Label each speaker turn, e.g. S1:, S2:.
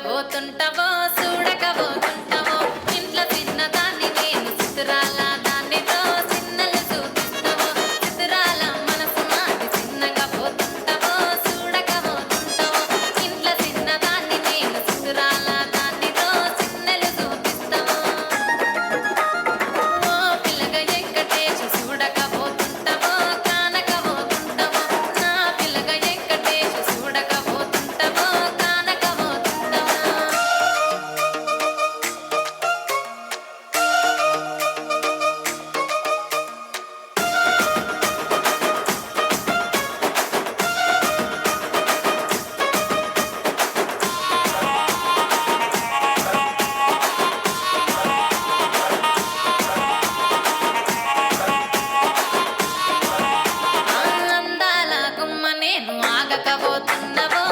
S1: పోతుంటావో చూడకపోతుంటావో ఇంట్లో చిన్నదాన్ని నేను చిత్రాల దాన్నితో చిన్నలు చూపిస్తావో చిత్రాల మనసు మాటి చిన్నగా పోతుంటావో చూడకపోతుంటావో ఇంట్లో చిన్నదాన్ని నేను చిత్రాల దాన్నితో చిన్నలు చూపిస్తావో ఓ పిల్లగా ఎక్కటేసి చూడకపోతుంటావో కానకపోతుంటావో నా పిల్లగా ఎక్కటేసి చూడకపోతుంటావో కానకపోతుంటావో అందాల గుమ్మ నేను ఆగకపోతున్నవో